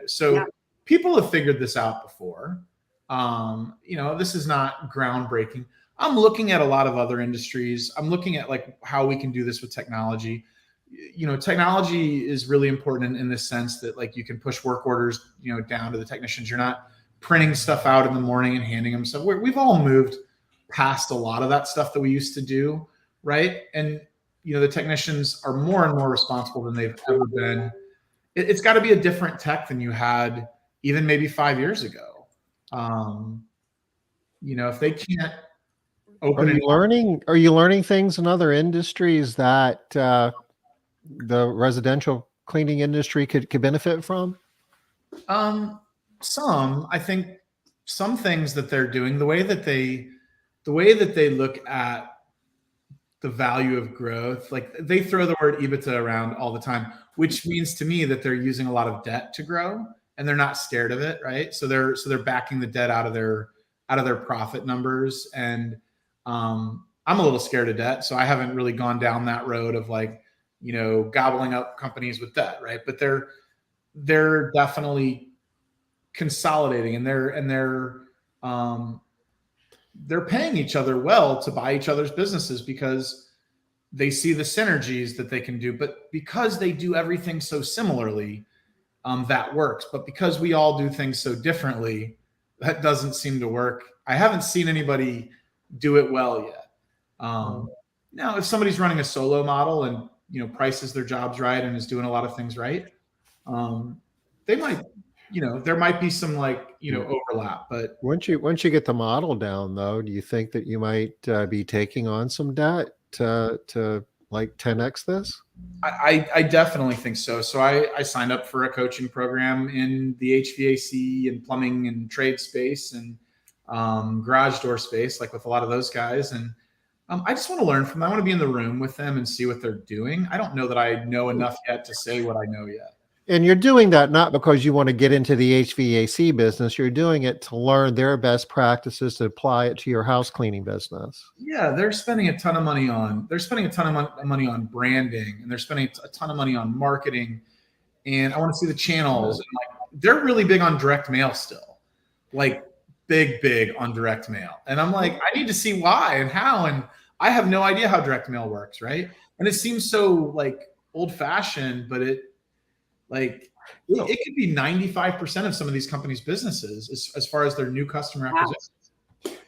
So yeah. People have figured this out before. This is not groundbreaking. I'm looking at a lot of other industries. I'm looking at like how we can do this with technology. Technology is really important in this sense that like you can push work orders, down to the technicians. You're not printing stuff out in the morning and handing them stuff. We've all moved past a lot of that stuff that we used to do, right? And the technicians are more and more responsible than they've ever been. It's got to be a different tech than you had even maybe 5 years ago. If they can't open Are you learning things in other industries that the residential cleaning industry could benefit from? I think some things that they're doing, the way that they look at the value of growth, like they throw the word EBITDA around all the time, which means to me that they're using a lot of debt to grow and they're not scared of it, right? So they're backing the debt out of their profit numbers. And I'm a little scared of debt, so I haven't really gone down that road of like, gobbling up companies with debt, right? But they're definitely consolidating, and they're paying each other well to buy each other's businesses because they see the synergies that they can do. But because they do everything so similarly, that works. But because we all do things so differently, that doesn't seem to work. I haven't seen anybody do it well yet. Now, if somebody's running a solo model and prices their jobs right and is doing a lot of things right, they might, there might be some overlap. But once you get the model down, though, do you think that you might be taking on some debt to like 10x this? I definitely think so. So I signed up for a coaching program in the HVAC and plumbing and trade space and garage door space, like with a lot of those guys. And I just want to learn from them. I want to be in the room with them and see what they're doing. I don't know that I know enough yet to say what I know yet. And you're doing that not because you want to get into the HVAC business. You're doing it to learn their best practices to apply it to your house cleaning business. Yeah, they're spending a ton of money on branding, and they're spending a ton of money on marketing. And I want to see the channels. And they're really big on direct mail still, like big on direct mail. And I'm like, I need to see why and how. And I have no idea how direct mail works, right? And it seems so like old fashioned, but it could be 95% of some of these companies' businesses as far as their new customer acquisition.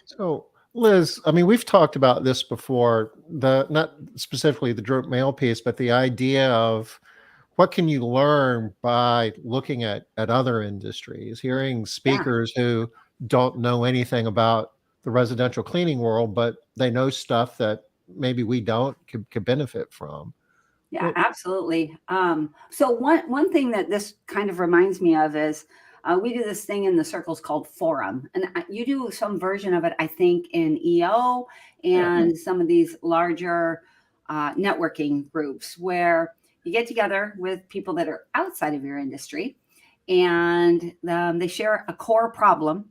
So, Liz, I mean, we've talked about this before, not specifically the direct mail piece, but the idea of what can you learn by looking at other industries, hearing speakers who don't know anything about the residential cleaning world, but they know stuff that maybe we don't could benefit from. Yeah, absolutely. So one thing that this kind of reminds me of is we do this thing in the circles called forum, and you do some version of it, I think, in EO and some of these larger networking groups where you get together with people that are outside of your industry, and they share a core problem,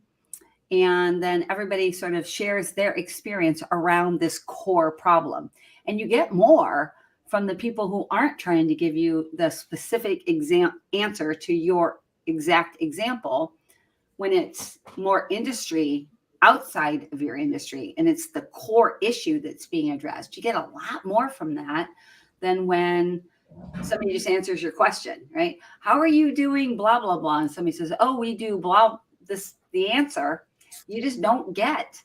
and then everybody sort of shares their experience around this core problem, and you get more from the people who aren't trying to give you the specific answer to your exact example when it's more industry outside of your industry and it's the core issue that's being addressed. You get a lot more from that than when somebody just answers your question, right? How are you doing blah, blah, blah? And somebody says, oh, we do blah, the answer. You just don't get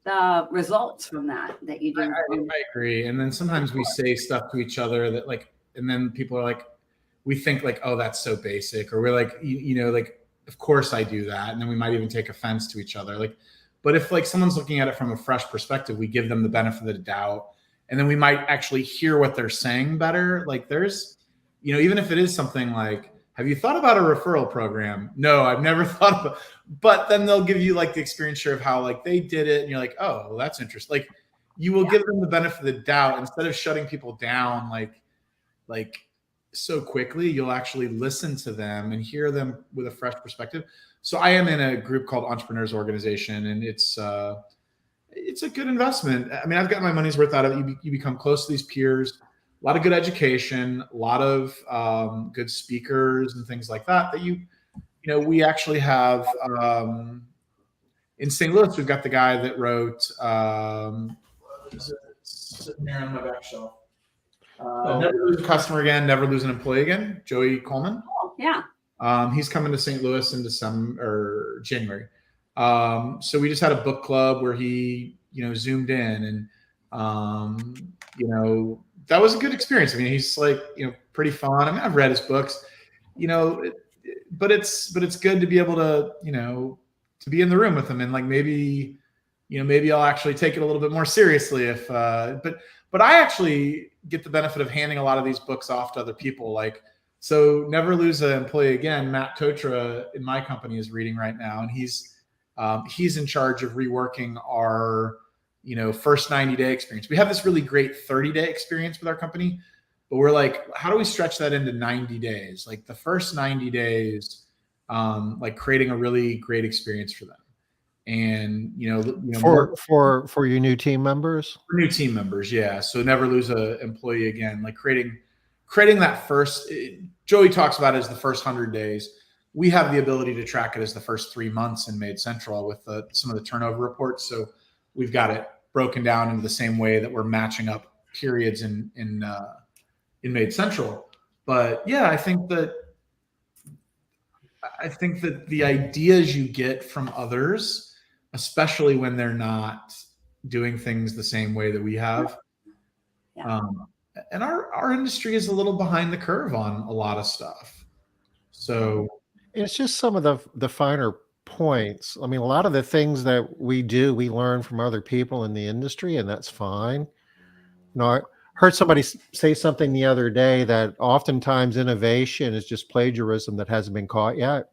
the results from that you do. I agree. And then sometimes we say stuff to each other that like, and then people are like, we think like, oh, that's so basic. Or we're like, you know, like, of course I do that. And then we might even take offense to each other. Like, but if like someone's looking at it from a fresh perspective, we give them the benefit of the doubt. And then we might actually hear what they're saying better. Like there's, you know, even if it is something like, have you thought about a referral program? No, I've never thought about, but then they'll give you like the experience share of how like they did it. And you're like, oh, well, that's interesting. Like you will give them the benefit of the doubt instead of shutting people down like so quickly. You'll actually listen to them and hear them with a fresh perspective. So I am in a group called Entrepreneurs Organization, and it's a good investment. I mean, I've got my money's worth out of it. You become close to these peers, a lot of good education, a lot of good speakers and things like that. That you know, we actually have in St. Louis. We've got the guy that wrote. Sitting here on my back shelf. Never lose a customer again, never lose an employee again. Joey Coleman. Oh, yeah. He's coming to St. Louis in December or January. So we just had a book club where he, you know, zoomed in, and you know, that was a good experience. I mean, he's like, you know, pretty fun. I mean, I've read his books, you know, but it's good to be able to, you know, to be in the room with him, and like maybe, you know, maybe I'll actually take it a little bit more seriously if, but I actually get the benefit of handing a lot of these books off to other people. Like, so Never Lose an Employee Again, Matt Totra in my company is reading right now. And he's in charge of reworking our, you know, first 90-day experience. We have this really great 30-day experience with our company, but we're like, how do we stretch that into 90 days? Like the first 90 days, like creating a really great experience for them. And for your new team members, yeah. So never lose an employee again. Like creating that first. Joey talks about it as the first 100 days. We have the ability to track it as the first 3 months in MaidCentral with some of the turnover reports. So we've got it broken down into the same way that we're matching up periods in MaidCentral. But yeah, I think that the ideas you get from others, especially when they're not doing things the same way that we have. Yeah. And our industry is a little behind the curve on a lot of stuff. So it's just some of the finer points. I mean, a lot of the things that we do, we learn from other people in the industry, and that's fine. You know, I heard somebody say something the other day that oftentimes innovation is just plagiarism that hasn't been caught yet.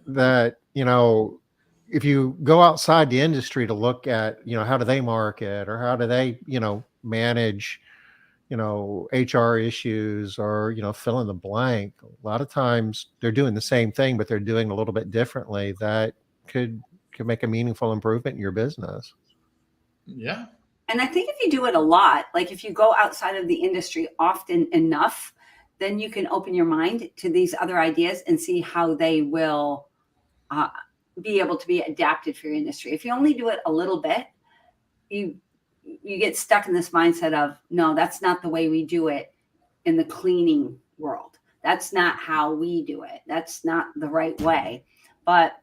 That, you know, if you go outside the industry to look at, you know, how do they market or how do they, you know, manage, you know, HR issues or, you know, fill in the blank. A lot of times they're doing the same thing, but they're doing a little bit differently. That could make a meaningful improvement in your business. Yeah. And I think if you do it a lot, like if you go outside of the industry often enough, then you can open your mind to these other ideas and see how they will be able to be adapted for your industry. If you only do it a little bit, you get stuck in this mindset of, no, that's not the way we do it in the cleaning world. That's not how we do it. That's not the right way. But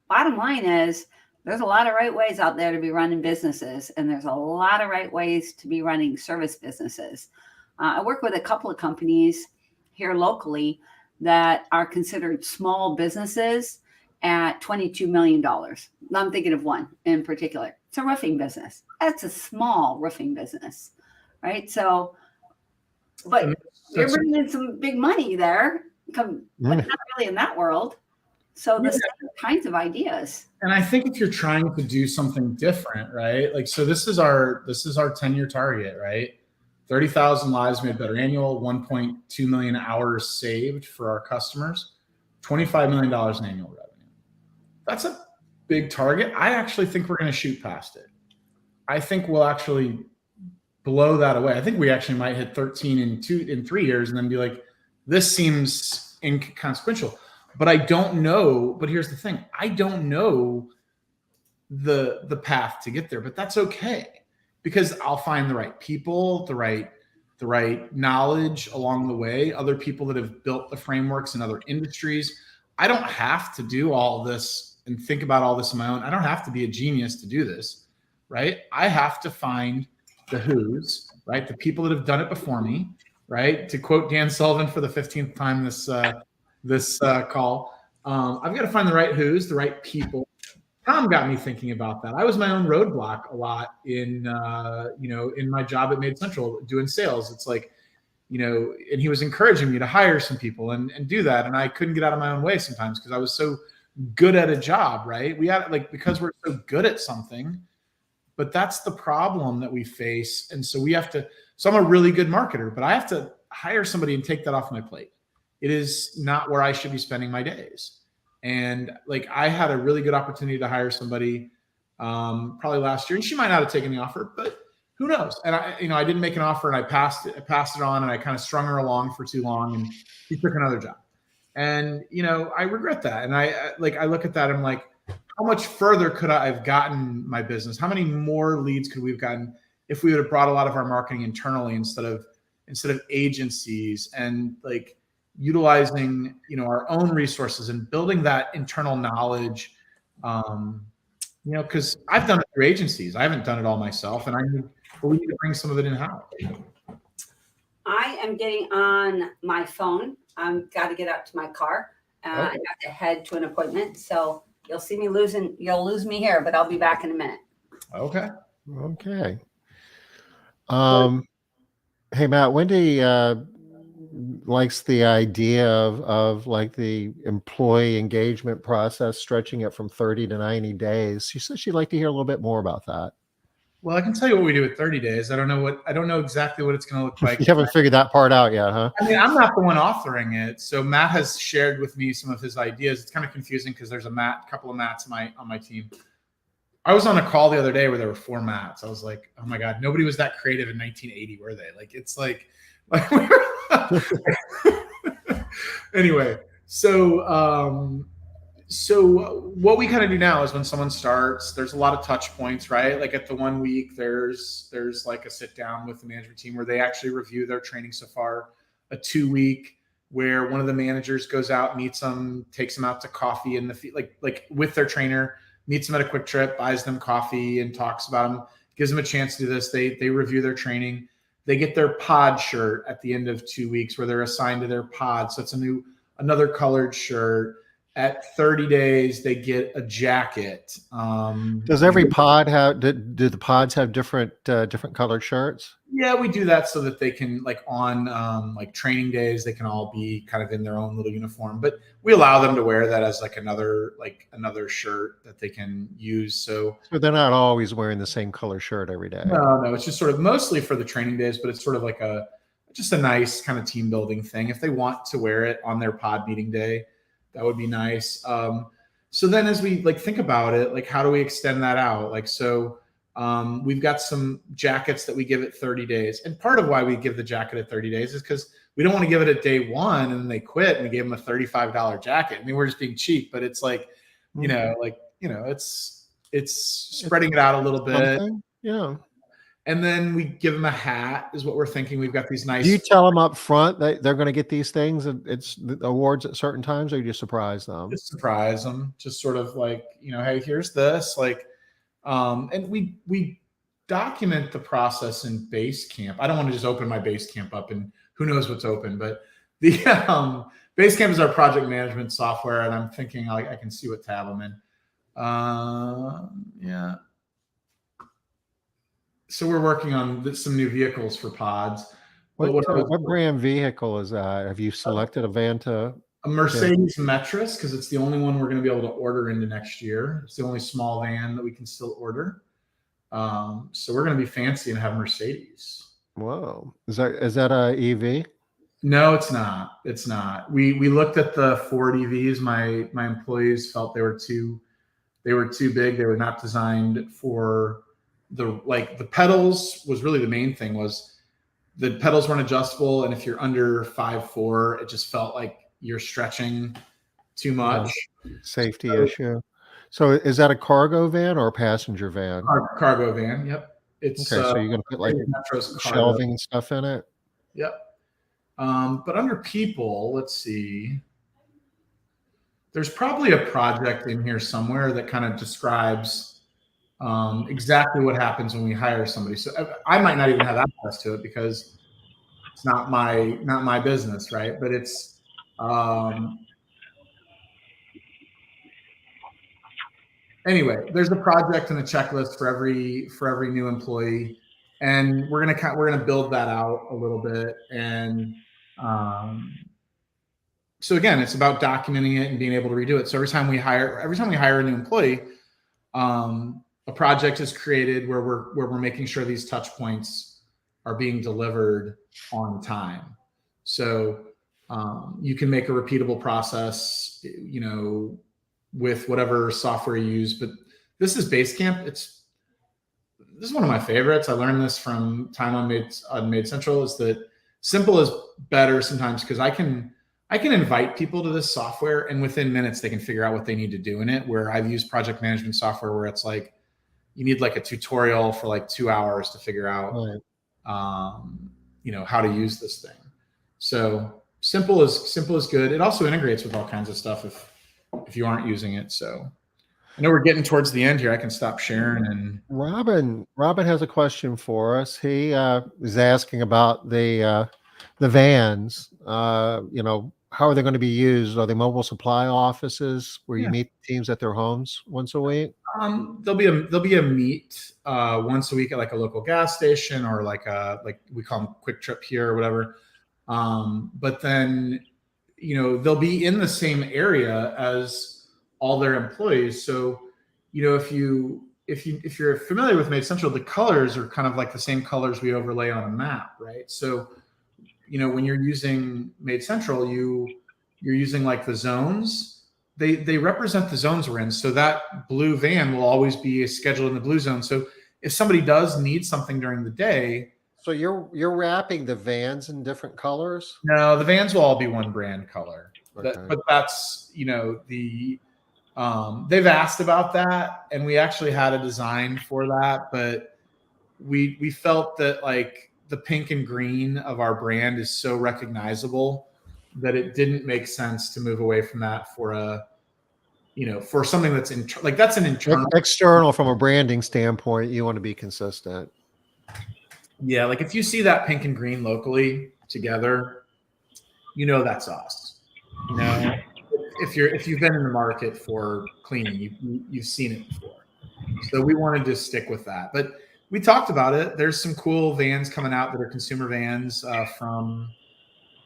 bottom line is, there's a lot of right ways out there to be running businesses, and there's a lot of right ways to be running service businesses. I work with a couple of companies here locally that are considered small businesses at $22 million. I'm thinking of one in particular. It's a roofing business. That's a small roofing business, right? So, but you're bringing in some big money there, but not really in that world. So the same kinds of ideas. And I think if you're trying to do something different, right? Like, so this is our 10-year target, right? 30,000 lives made better annual, 1.2 million hours saved for our customers, $25 million in annual revenue. That's a big target. I actually think we're going to shoot past it. I think we'll actually blow that away. I think we actually might hit 13 in 3 years and then be like, this seems inconsequential. But I don't know. But here's the thing. I don't know the path to get there, but that's okay, because I'll find the right people, the right the right knowledge along the way, other people that have built the frameworks in other industries. I don't have to do all this and think about all this on my own. I don't have to be a genius to do this, right? I have to find the who's, right? The people that have done it before me, right? To quote Dan Sullivan for the 15th time this call, I've got to find the right who's, the right people. Tom got me thinking about that. I was my own roadblock a lot in my job at MaidCentral doing sales. It's like, and he was encouraging me to hire some people and do that. And I couldn't get out of my own way sometimes because I was so good at a job, right? We had because we're so good at something, but that's the problem that we face. And so so I'm a really good marketer, but I have to hire somebody and take that off my plate. It is not where I should be spending my days. And I had a really good opportunity to hire somebody probably last year, and she might not have taken the offer, but who knows? And I didn't make an offer, and I passed it on, and I kind of strung her along for too long, and she took another job. And I regret that. And I look at that, and I'm like, how much further could I have gotten my business? How many more leads could we have gotten if we would have brought a lot of our marketing internally instead of agencies, and utilizing our own resources and building that internal knowledge, because I've done it through agencies. I haven't done it all myself, and we need to bring some of it in house. I am getting on my phone. I've got to get out to my car. I have to head to an appointment, so you'll see me you'll lose me here, but I'll be back in a minute. Okay. Hey Matt, Wendy likes the idea of the employee engagement process, stretching it from 30 to 90 days. She says she'd like to hear a little bit more about that. Well, I can tell you what we do at 30 days. I don't know exactly what it's going to look like. You haven't figured that part out yet, huh? I mean, I'm not the one authoring it. So Matt has shared with me some of his ideas. It's kind of confusing because there's a couple of Matts on my team. I was on a call the other day where there were 4 Matts. I was like, oh my God, nobody was that creative in 1980, were they? Anyway, so what we kind of do now is when someone starts, there's a lot of touch points, right? Like at the 1 week, there's like a sit down with the management team where they actually review their training so far. A 2 week where one of the managers goes out, meets them, takes them out to coffee in the like with their trainer, meets them at a quick trip, buys them coffee and talks about them, gives them a chance to do this. They review their training. They get their pod shirt at the end of 2 weeks where they're assigned to their pod. So it's another colored shirt. At 30 days, they get a jacket. Does every pod have? Do the pods have different colored shirts? Yeah, we do that so that they can on training days, they can all be kind of in their own little uniform. But we allow them to wear that as another shirt that they can use. So they're not always wearing the same color shirt every day. No, it's just sort of mostly for the training days, but it's sort of like just a nice kind of team building thing. If they want to wear it on their pod meeting day, that would be nice. So then as we think about it, how do we extend that out? We've got some jackets that we give at 30 days. And part of why we give the jacket at 30 days is because we don't want to give it at day 1 and then they quit and we gave them a $35 jacket. I mean, we're just being cheap, but it's it's spreading it out a little bit. Yeah. And then we give them a hat is what we're thinking. We've got these nice. Do you tell them up front that they're going to get these things and it's the awards at certain times, or you just surprise them? Just surprise them. Just sort of hey, here's this. And we document the process in Basecamp. I don't want to just open my Basecamp up and who knows what's open, but the Basecamp is our project management software, and I'm thinking I can see what tab I'm in. Yeah. So we're working on some new vehicles for pods. What brand vehicle is that? Have you selected a Vanta? A Mercedes Metris, because it's the only one we're going to be able to order into next year. It's the only small van that we can still order. So we're going to be fancy and have Mercedes. Whoa. Is that a EV? No, it's not. It's not. We looked at the Ford EVs. My employees felt they were too big. They were not designed for the pedals was really the main thing. Was the pedals weren't adjustable, and if you're under 5'4", it just felt like you're stretching too much. Safety issue. So is that a cargo van or a passenger van? Cargo van. Yep. It's okay. So you're gonna put shelving and stuff in it. Yep. But under people, let's see. There's probably a project in here somewhere that kind of describes exactly what happens when we hire somebody. So I might not even have access to it because it's not my business, right? But it's anyway. There's a project and a checklist for every new employee, and we're gonna build that out a little bit. And so again, it's about documenting it and being able to redo it. So every time we hire a new employee, a project is created where we're making sure these touch points are being delivered on time. So you can make a repeatable process, with whatever software you use. But this is Basecamp. This is one of my favorites. I learned this from time on MaidCentral, is that simple is better sometimes, because I can invite people to this software and within minutes they can figure out what they need to do in it. Where I've used project management software where it's like you need like a tutorial for like 2 hours to figure out, Right. How to use this thing. So simple is good. It also integrates with all kinds of stuff if you aren't using it. So I know we're getting towards the end here. I can stop sharing. And Robin has a question for us. He is asking about the vans. How are they going to be used? Are they mobile supply offices where you meet teams at their homes once a week? There'll be a meet once a week at like a local gas station, or like we call them Quick Trip here or whatever. But then they'll be in the same area as all their employees. So if you're familiar with MaidCentral, the colors are kind of like the same colors we overlay on a map, right? So when you're using MaidCentral, you're using like the zones. They represent the zones we're in. So that blue van will always be scheduled in the blue zone. So if somebody does need something during the day. So you're wrapping the vans in different colors? No, the vans will all be one brand color. Okay. But that's, they've asked about that, and we actually had a design for that, but we felt that like the pink and green of our brand is so recognizable that it didn't make sense to move away from that for for something that's that's an internal external. From a branding standpoint, you want to be consistent. Yeah, like if you see that pink and green locally together, that's us. If you've been in the market for cleaning, you've seen it before. So we wanted to stick with that. But we talked about it. There's some cool vans coming out that are consumer vans from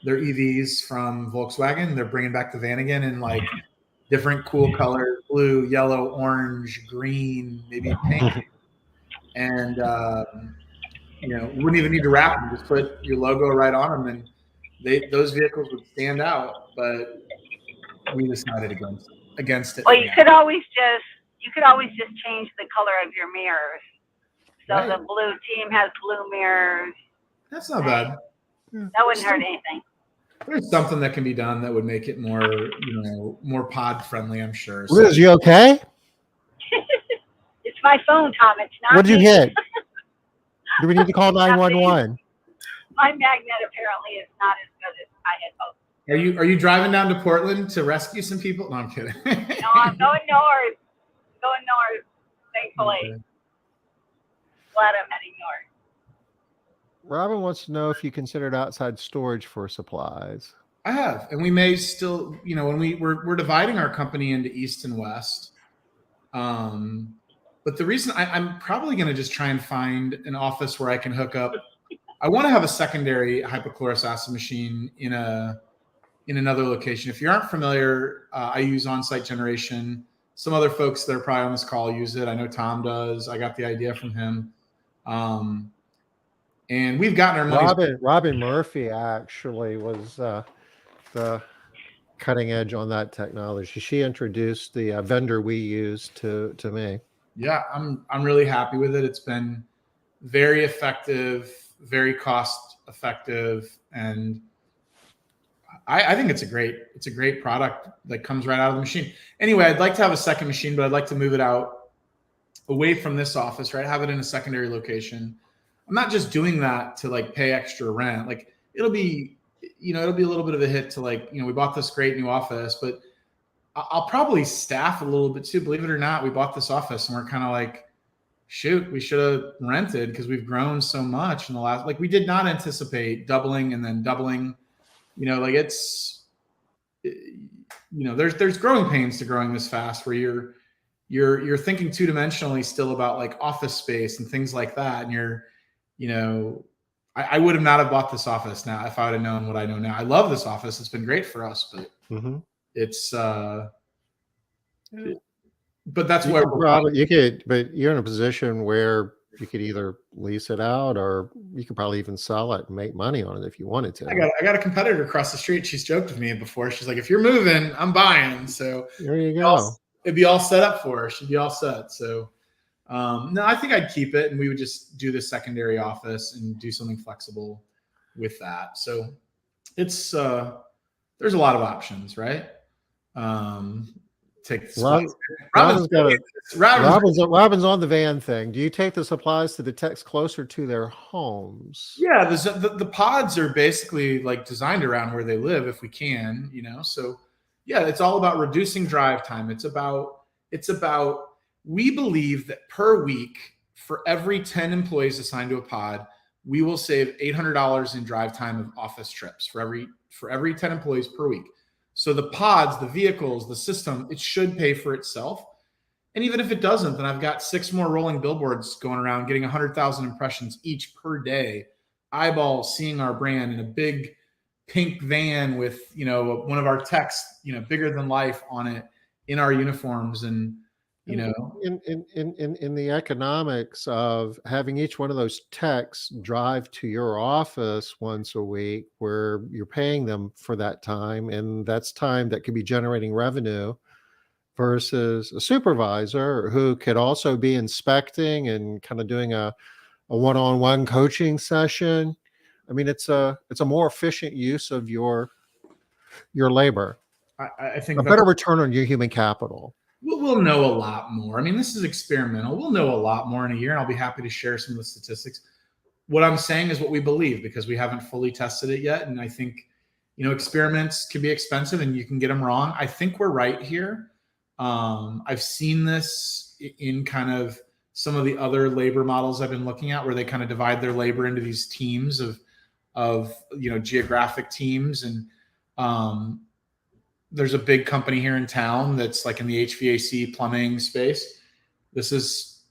their EVs from Volkswagen. They're bringing back the van again in like different cool colors: blue, yellow, orange, green, maybe pink. And you wouldn't even need to wrap them; just put your logo right on them, and those vehicles would stand out. But we decided against it. Well, you could always just change the color of your mirrors. So Right. The blue team has blue mirrors. That's not bad. That wouldn't hurt anything. There's something that can be done that would make it more pod friendly, I'm sure. So, Liz, you okay? It's my phone, Tom. It's not. What did you me. hit? Do we need to call 911? My magnet apparently is not as good as I had hoped. are you driving down to Portland to rescue some people? No, I'm kidding. No, I'm going north. Thankfully. Okay. Glad I'm heading north. Robin wants to know if you considered outside storage for supplies. I have, and we may still, when we're dividing our company into East and West. But the reason I'm probably going to just try and find an office where I can hook up. I want to have a secondary hypochlorous acid machine in another location. If you aren't familiar, I use on-site generation. Some other folks that are probably on this call use it. I know Tom does. I got the idea from him. And we've gotten our money. Robin Murphy actually was the cutting edge on that technology. She introduced the vendor we use to me. Yeah, I'm really happy with it. It's been very effective, very cost effective, and I think it's a great product that comes right out of the machine. Anyway, I'd like to have a second machine, but I'd like to move it out away from this office, right? Have it in a secondary location. I'm not just doing that to like pay extra rent. Like it'll be a little bit of a hit to like, we bought this great new office, but I'll probably staff a little bit too. Believe it or not, we bought this office and we're kind of like, shoot, we should have rented because we've grown so much in the last, like we did not anticipate doubling and then doubling, like it's, there's growing pains to growing this fast where you're thinking two-dimensionally still about like office space and things like that. And I would have not have bought this office now if I would have known what I know now. I love this office. It's been great for us, but it's, but that's where but you're in a position where you could either lease it out or you could probably even sell it and make money on it if you wanted to. I got a competitor across the street. She's joked with me before. She's like, if you're moving, I'm buying. So there you go. It'd be all set up for her. She'd be all set. So no, I think I'd keep it and we would just do the secondary office and do something flexible with that. So it's there's a lot of options, right? Take Robin's on the van thing. Do you take the supplies to the techs closer to their homes? Yeah, the pods are basically like designed around where they live if we can, so yeah, it's all about reducing drive time. It's about we believe that per week for every 10 employees assigned to a pod, we will save $800 in drive time of office trips for every 10 employees per week. So the pods, the vehicles, the system, it should pay for itself. And even if it doesn't, then I've got 6 more rolling billboards going around getting 100,000 impressions each per day. Eyeballs seeing our brand in a big pink van with, one of our techs, bigger than life on it in our uniforms. And, in the economics of having each one of those techs drive to your office once a week where you're paying them for that time, and that's time that could be generating revenue versus a supervisor who could also be inspecting and kind of doing a one-on-one coaching session. I mean, it's a more efficient use of your labor. I think a better return on your human capital. We'll know a lot more. I mean, this is experimental. We'll know a lot more in a year, and I'll be happy to share some of the statistics. What I'm saying is what we believe because we haven't fully tested it yet. And I think, experiments can be expensive and you can get them wrong. I think we're right here. I've seen this in kind of some of the other labor models I've been looking at where they kind of divide their labor into these teams of geographic teams. And there's a big company here in town that's like in the HVAC plumbing space. This is,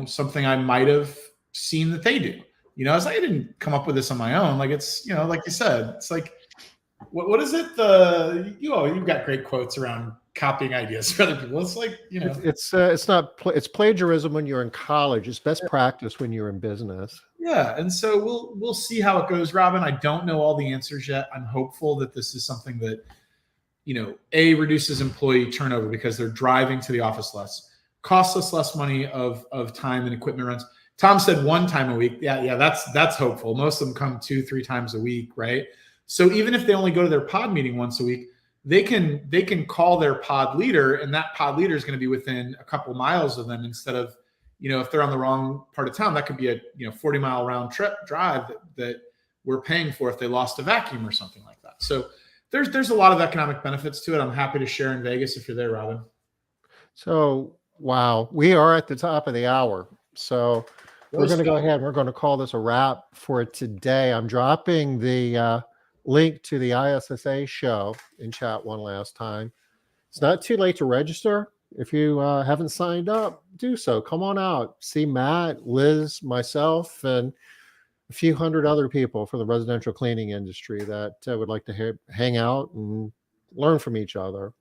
something I might have seen that they do. It's like I didn't come up with this on my own. Like it's, like you said, it's like, what is it? You've got great quotes around copying ideas for other people. It's like, it's plagiarism when you're in college. It's best practice when you're in business. Yeah. And so we'll see how it goes, Robin. I don't know all the answers yet. I'm hopeful that this is something that, reduces employee turnover because they're driving to the office less, costs us less money of time and equipment rents. Tom said 1 time a week. Yeah. That's hopeful. Most of them come 2-3 times a week. Right. So even if they only go to their pod meeting once a week, they can call their pod leader, and that pod leader is going to be within a couple miles of them instead of, if they're on the wrong part of town, that could be a 40-mile round trip drive that we're paying for if they lost a vacuum or something like that. So there's a lot of economic benefits to it. I'm happy to share in Vegas if you're there, Robin. So, wow, we are at the top of the hour. So we're going to go ahead. We're going to call this a wrap for today. I'm dropping the link to the ISSA show in chat one last time. It's not too late to register. If you haven't signed up, do so. Come on out. See Matt, Liz, myself, and a few hundred other people from the residential cleaning industry that would like to hang out and learn from each other.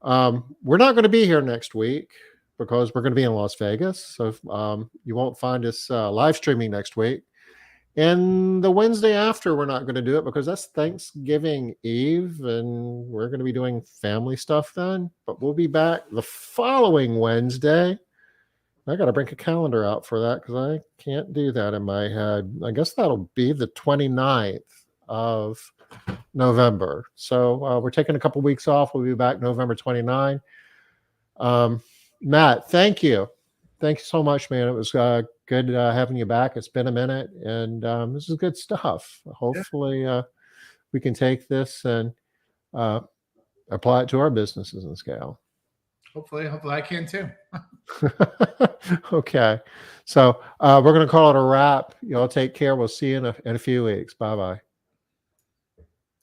We're not going to be here next week because we're going to be in Las Vegas. So you won't find us live streaming next week. And the Wednesday after, we're not going to do it because that's Thanksgiving Eve, and we're going to be doing family stuff then. But we'll be back the following Wednesday. I got to bring a calendar out for that because I can't do that in my head. I guess that'll be the 29th of November. So we're taking a couple weeks off. We'll be back November 29. Matt, thank you. Thank you so much, man. It was good good having you back. It's been a minute, and this is good stuff. Hopefully, we can take this and apply it to our businesses and scale. Hopefully I can too. Okay, so we're going to call it a wrap. Y'all take care. We'll see you in a few weeks. Bye bye.